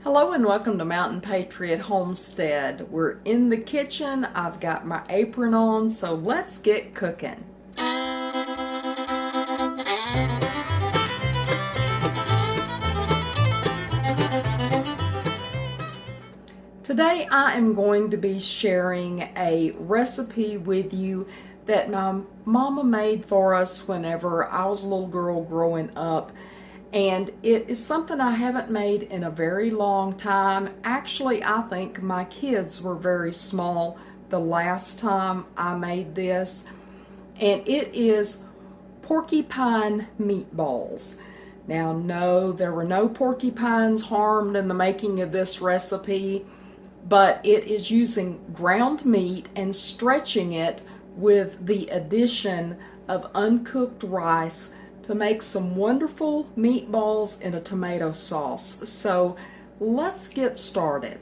Hello and welcome to Mountain Patriot Homestead. We're in the kitchen. I've got my apron on, so let's get cooking. Today I am going to be sharing a recipe with you that my mama made for us whenever I was a little girl growing up. And it is something I haven't made in a very long time. Actually, I think my kids were very small the last time I made this. And it is porcupine meatballs. Now, no, there were no porcupines harmed in the making of this recipe, but it is using ground meat and stretching it with the addition of uncooked rice to make some wonderful meatballs in a tomato sauce. So let's get started.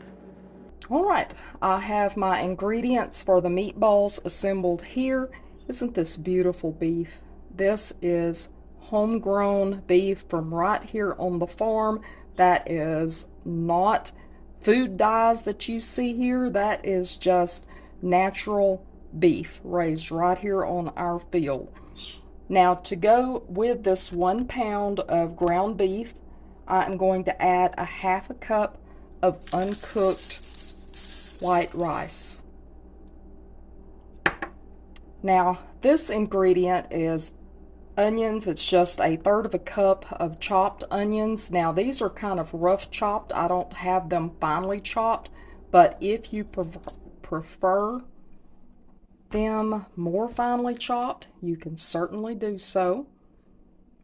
All right, I have my ingredients for the meatballs assembled here. Isn't this beautiful beef? This is homegrown beef from right here on the farm. That is not food dyes that you see here. That is just natural beef raised right here on our field. Now, to go with this 1 pound of ground beef, I'm going to add a half a cup of uncooked white rice. Now, this ingredient is onions. It's just 1/3 of a cup of chopped onions. Now, these are kind of rough chopped. I don't have them finely chopped, but if you prefer them more finely chopped, you can certainly do so.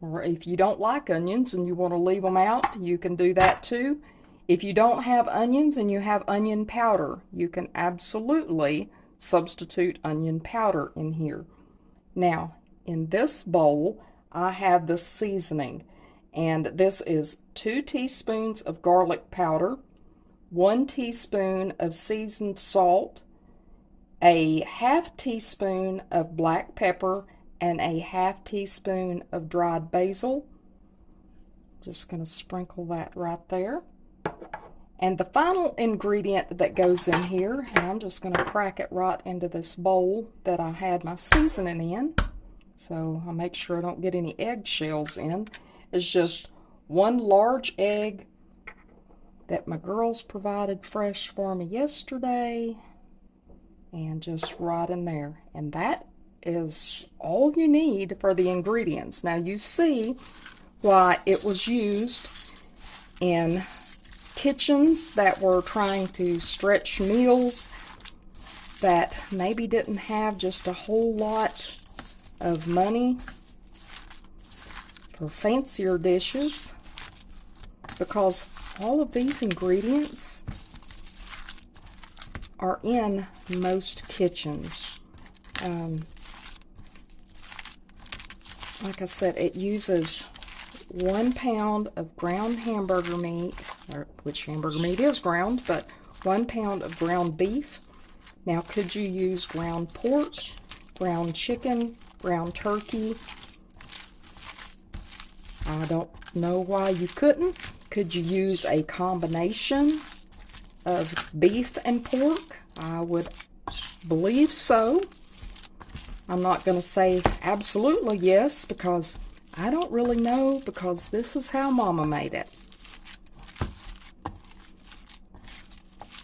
Or if you don't like onions and you want to leave them out, you can do that too. If you don't have onions and you have onion powder, you can absolutely substitute onion powder in here. Now, in this bowl, I have the seasoning, and this is 2 teaspoons of garlic powder, 1 teaspoon of seasoned salt, a half teaspoon of black pepper, and a half teaspoon of dried basil. Just going to sprinkle that right there. And the final ingredient that goes in here, and I'm just going to crack it right into this bowl that I had my seasoning in, so I'll make sure I don't get any eggshells in, is just 1 large egg that my girls provided fresh for me yesterday. And just right in there. And that is all you need for the ingredients. Now you see why it was used in kitchens that were trying to stretch meals that maybe didn't have just a whole lot of money for fancier dishes, because all of these ingredients are in most kitchens. Like I said, it uses 1 pound of ground hamburger meat, which hamburger meat is ground, but 1 pound of ground beef. Now, could you use ground pork, ground chicken, ground turkey? I don't know why you couldn't. Could you use a combination of beef and pork? I would believe so. I'm not going to say absolutely yes, because I don't really know, because this is how Mama made it.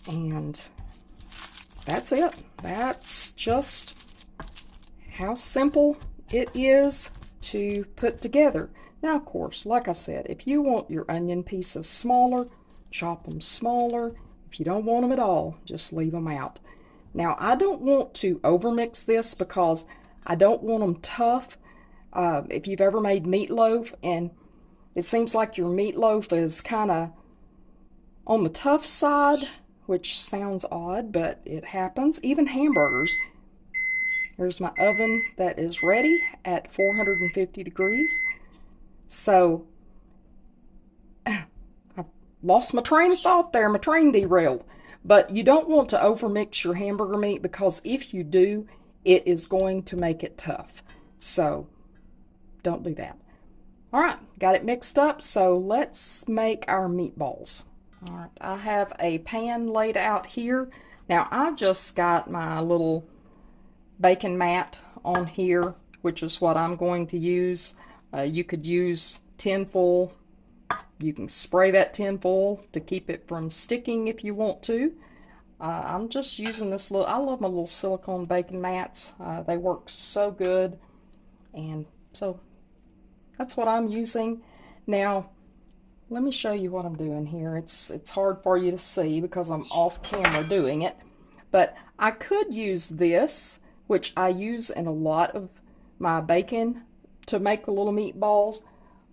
And that's it. That's just how simple it is to put together. Now, of course, like I said, if you want your onion pieces smaller, chop them smaller. If you don't want them at all, just leave them out. Now, I don't want to overmix this because I don't want them tough. If you've ever made meatloaf and it seems like your meatloaf is kind of on the tough side, which sounds odd, but it happens. Even hamburgers. Here's my oven that is ready at 450 degrees. So, lost my train of thought there. My train derailed. But you don't want to overmix your hamburger meat, because if you do, it is going to make it tough. So don't do that. All right, got it mixed up. So let's make our meatballs. All right, I have a pan laid out here. Now I just got my little bacon mat on here, which is what I'm going to use. You could use tin foil. You can spray that tin foil to keep it from sticking if you want to. I'm just using this little, I love my little silicone bacon mats. They work so good. And so that's what I'm using. Now, let me show you what I'm doing here. It's hard for you to see because I'm off camera doing it. But I could use this, which I use in a lot of my bacon to make the little meatballs.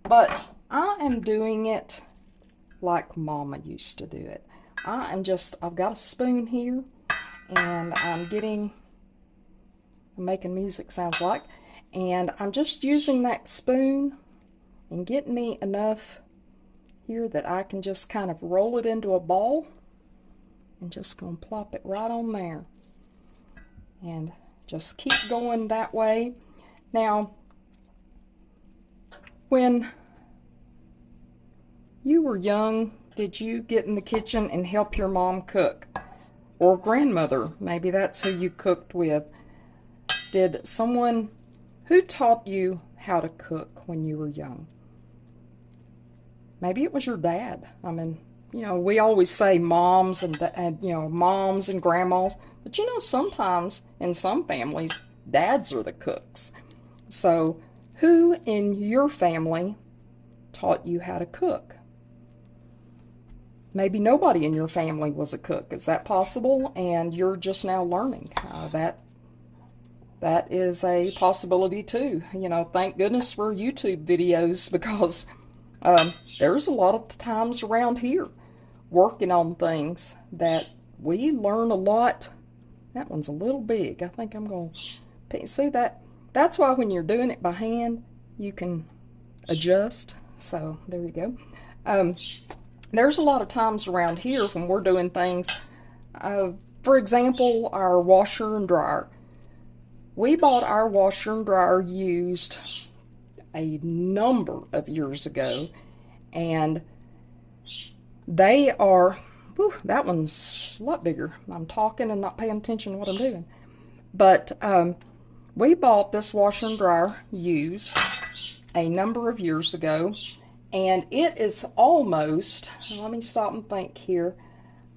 But I am doing it like Mama used to do it. I've got a spoon here, and I'm making music sounds like, and I'm just using that spoon and getting me enough here that I can just kind of roll it into a ball, and just gonna plop it right on there, and just keep going that way. Now, when you were young, did you get in the kitchen and help your mom cook? Or grandmother, maybe that's who you cooked with. Did someone, who taught you how to cook when you were young? Maybe it was your dad. I mean, you know, we always say moms and you know, moms and grandmas, but you know, sometimes in some families, dads are the cooks. So, who in your family taught you how to cook? Maybe nobody in your family was a cook. Is that possible? And you're just now learning. That is a possibility too. You know, thank goodness for YouTube videos, because there's a lot of times around here working on things that we learn a lot. That one's a little big. I think I'm going to see that. That's why when you're doing it by hand, you can adjust. So there you go. There's a lot of times around here when we're doing things, for example, our washer and dryer. We bought our washer and dryer used a number of years ago, and they are, whew, that one's a lot bigger. I'm talking and not paying attention to what I'm doing. But we bought this washer and dryer used a number of years ago, and it is almost, let me stop and think here.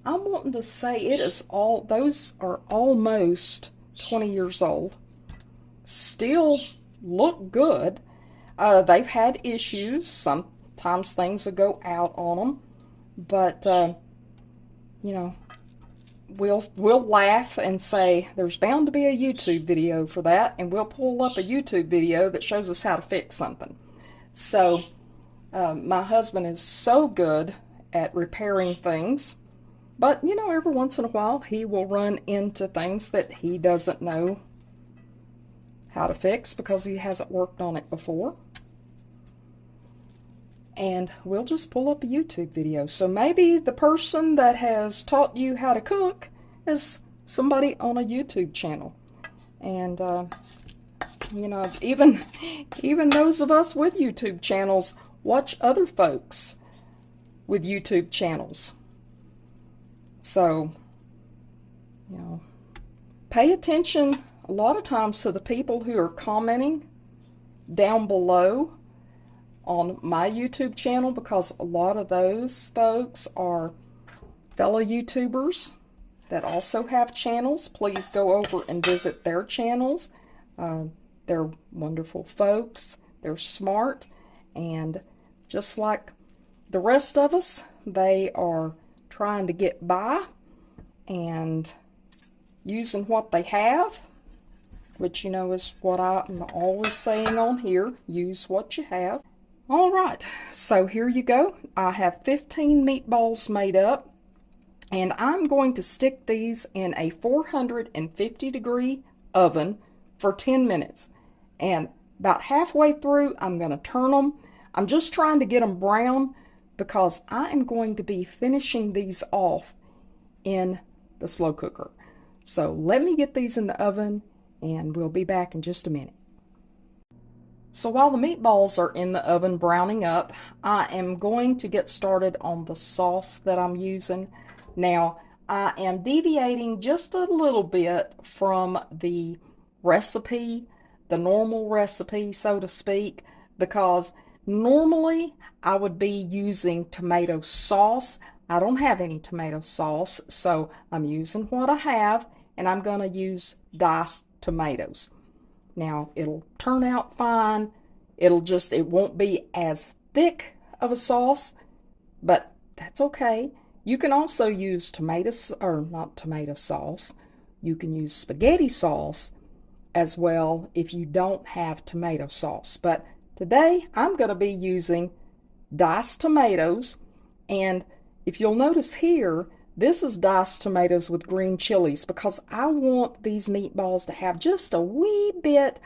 I'm wanting to say those are almost 20 years old. Still look good. They've had issues. Sometimes things will go out on them. But, you know, we'll laugh and say there's bound to be a YouTube video for that, and we'll pull up a YouTube video that shows us how to fix something. So, my husband is so good at repairing things, but, you know, every once in a while he will run into things that he doesn't know how to fix because he hasn't worked on it before. And we'll just pull up a YouTube video. So maybe the person that has taught you how to cook is somebody on a YouTube channel. And, you know, even those of us with YouTube channels watch other folks with YouTube channels. So, you know, pay attention a lot of times to the people who are commenting down below on my YouTube channel, because a lot of those folks are fellow YouTubers that also have channels. Please go over and visit their channels. They're wonderful folks. They're smart, and just like the rest of us, they are trying to get by and using what they have, which, you know, is what I'm always saying on here, use what you have. All right, so here you go. I have 15 meatballs made up, and I'm going to stick these in a 450-degree oven for 10 minutes. And about halfway through, I'm going to turn them. I'm just trying to get them brown because I am going to be finishing these off in the slow cooker. So let me get these in the oven, and we'll be back in just a minute. So while the meatballs are in the oven browning up, I am going to get started on the sauce that I'm using. Now, I am deviating just a little bit from the recipe, the normal recipe, so to speak, because normally I would be using tomato sauce. I don't have any tomato sauce, so I'm using what I have, and I'm going to use diced tomatoes. Now, it'll turn out fine. It won't be as thick of a sauce, but that's okay. You can also use not tomato sauce. You can use spaghetti sauce as well if you don't have tomato sauce. But today I'm going to be using diced tomatoes, and if you'll notice here, this is diced tomatoes with green chilies because I want these meatballs to have just a wee bit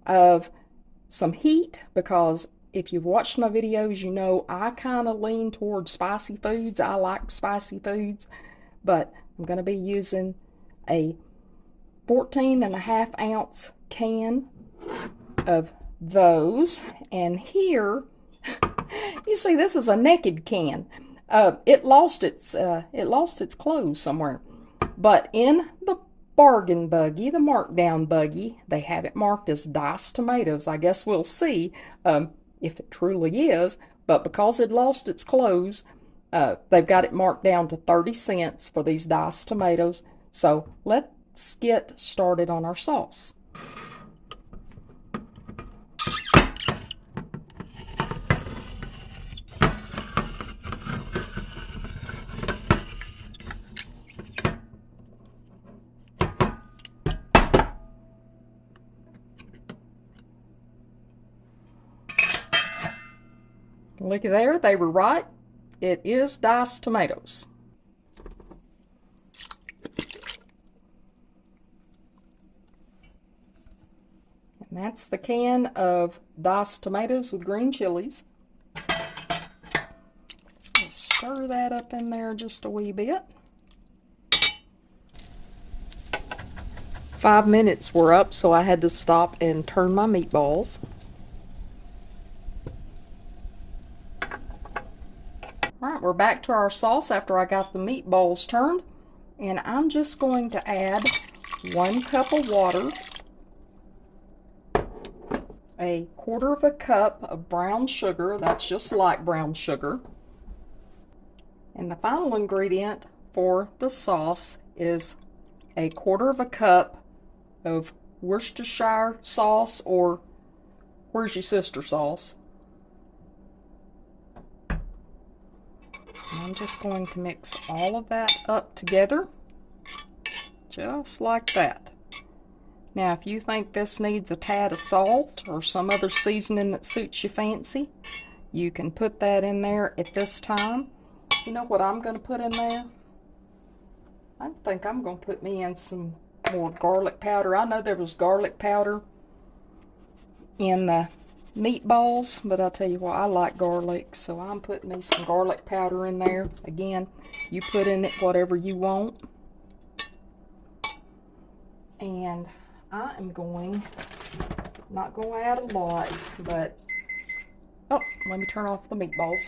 of some heat, because if you've watched my videos, you know I kind of lean towards spicy foods. I like spicy foods, but I'm going to be using a 14.5 ounce can of those. And here, you see, this is a naked can. It lost its clothes somewhere, but in the bargain buggy, the markdown buggy, they have it marked as diced tomatoes. I guess we'll see if it truly is, but because it lost its clothes, they've got it marked down to 30 cents for these diced tomatoes. So let's get started on our sauce. Looky there, they were right. It is diced tomatoes. And that's the can of diced tomatoes with green chilies. Just going to stir that up in there just a wee bit. 5 minutes were up, so I had to stop and turn my meatballs. Alright, we're back to our sauce after I got the meatballs turned, and I'm just going to add 1 cup of water, a 1/4 cup of brown sugar, that's just light brown sugar, and the final ingredient for the sauce is a 1/4 cup of Worcestershire sauce, or where's your sister sauce. I'm just going to mix all of that up together, just like that. Now, if you think this needs a tad of salt or some other seasoning that suits your fancy, you can put that in there at this time. You know what I'm going to put in there? I think I'm going to put me in some more garlic powder. I know there was garlic powder in the meatballs, but I'll tell you what, I like garlic, so I'm putting me some garlic powder in there. Again, you put in it whatever you want. And I am not going to add a lot, but oh, let me turn off the meatballs.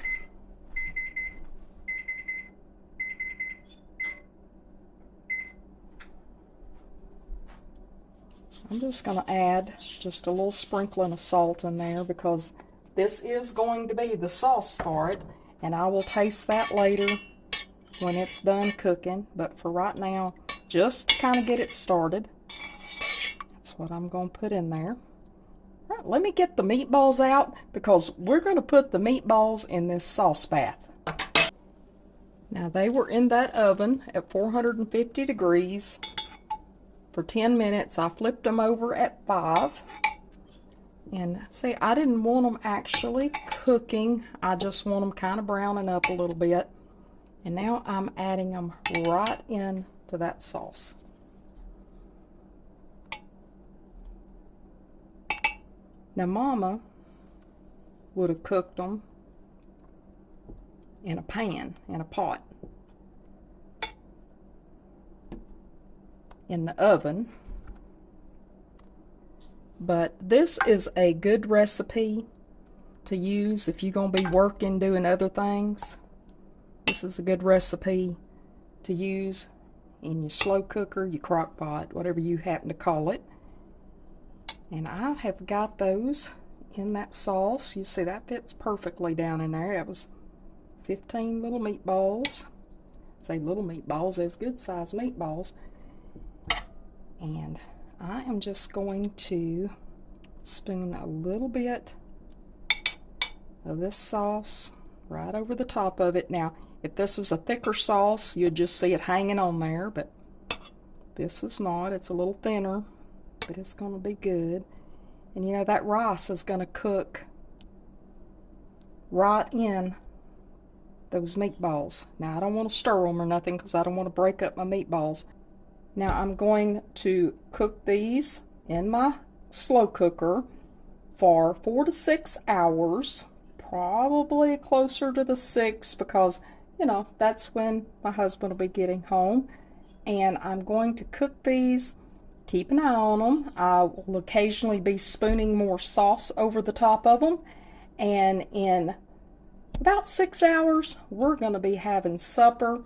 I'm just going to add just a little sprinkling of salt in there, because this is going to be the sauce for it, and I will taste that later when it's done cooking. But for right now, just to kind of get it started, that's what I'm going to put in there. All right, let me get the meatballs out, because we're going to put the meatballs in this sauce bath. Now, they were in that oven at 450 degrees for 10 minutes. I flipped them over at 5. And see, I didn't want them actually cooking. I just want them kind of browning up a little bit. And now I'm adding them right into that sauce. Now, Mama would have cooked them in a pan, in a pot, in the oven. But this is a good recipe to use if you're going to be working, doing other things. This is a good recipe to use in your slow cooker, your crock pot, whatever you happen to call it. And I have got those in that sauce. You see that fits perfectly down in there. That was 15 little meatballs. Say little meatballs, as good sized meatballs. And I am just going to spoon a little bit of this sauce right over the top of it. Now, if this was a thicker sauce, you'd just see it hanging on there, but this is not. It's a little thinner, but it's going to be good. And you know, that rice is going to cook right in those meatballs. Now, I don't want to stir them or nothing because I don't want to break up my meatballs. Now, I'm going to cook these in my slow cooker for 4 to 6 hours, probably closer to the 6 because, you know, that's when my husband will be getting home. And I'm going to cook these, keep an eye on them. I will occasionally be spooning more sauce over the top of them. And in about 6 hours, we're going to be having supper.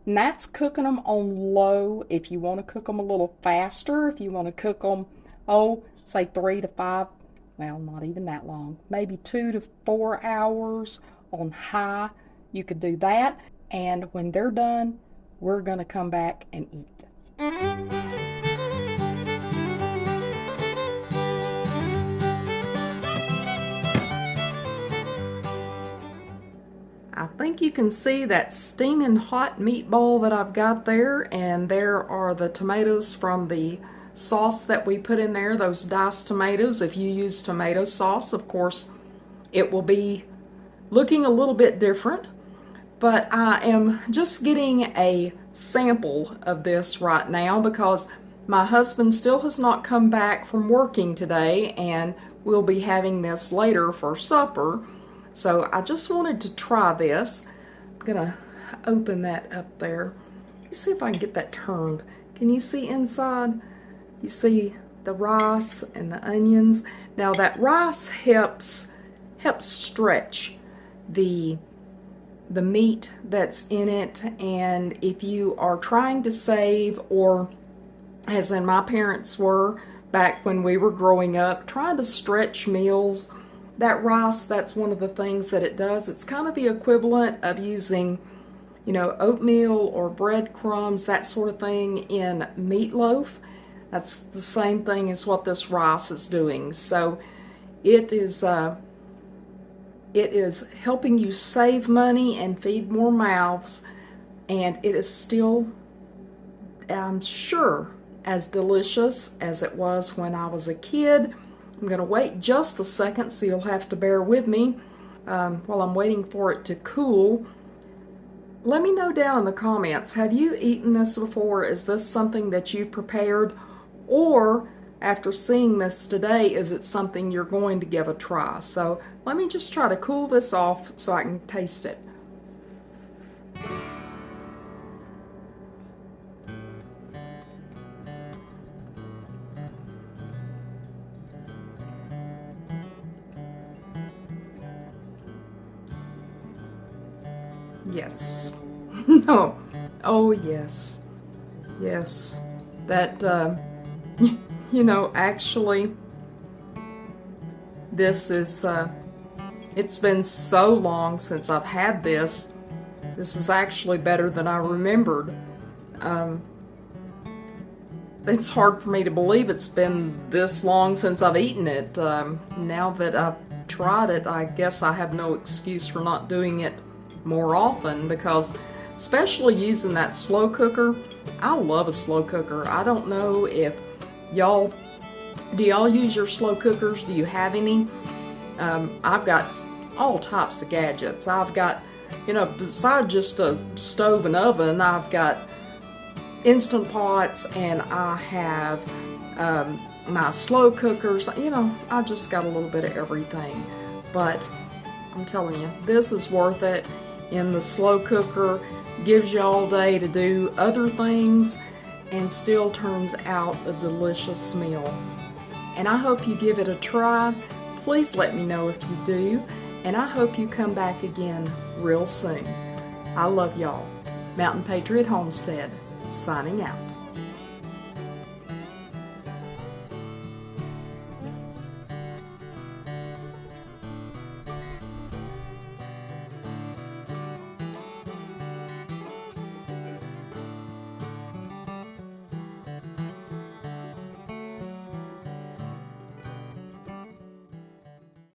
And that's cooking them on low. If you want to cook them a little faster, if you want to cook them, say 3 to 5, well, not even that long, maybe 2 to 4 hours on high, you could do that. And when they're done, we're going to come back and eat. I think you can see that steaming hot meatball that I've got there, and there are the tomatoes from the sauce that we put in there, those diced tomatoes. If you use tomato sauce, of course, it will be looking a little bit different, but I am just getting a sample of this right now because my husband still has not come back from working today, and we'll be having this later for supper. So I just wanted to try this. I'm gonna open that up there. Let's see if I can get that turned. Can you see inside? You see the rice and the onions. Now that rice helps stretch the meat that's in it, and if you are trying to save, or as in my parents were back when we were growing up, trying to stretch meals, that rice, that's one of the things that it does. It's kind of the equivalent of using, you know, oatmeal or breadcrumbs, that sort of thing in meatloaf. That's the same thing as what this rice is doing. So it is helping you save money and feed more mouths, and it is still, I'm sure, as delicious as it was when I was a kid. I'm going to wait just a second, so you'll have to bear with me while I'm waiting for it to cool. Let me know down in the comments, have you eaten this before? Is this something that you've prepared? Or after seeing this today, is it something you're going to give a try? So let me just try to cool this off so I can taste it. Yes. No. Oh, yes. Yes. That, you know, actually, this is, it's been so long since I've had this. This is actually better than I remembered. It's hard for me to believe it's been this long since I've eaten it. Now that I've tried it, I guess I have no excuse for not doing it more often, because especially using that slow cooker. I love a slow cooker. I don't know if do y'all use your slow cookers? Do you have any? I've got all types of gadgets. I've got, you know, besides just a stove and oven, I've got Instant Pots, and I have my slow cookers. You know, I just got a little bit of everything. But I'm telling you, this is worth it. In the slow cooker, gives you all day to do other things, and still turns out a delicious meal. and I hope you give it a try. Please let me know if you do, and I hope you come back again real soon. I love y'all. Mountain Patriot Homestead, signing out.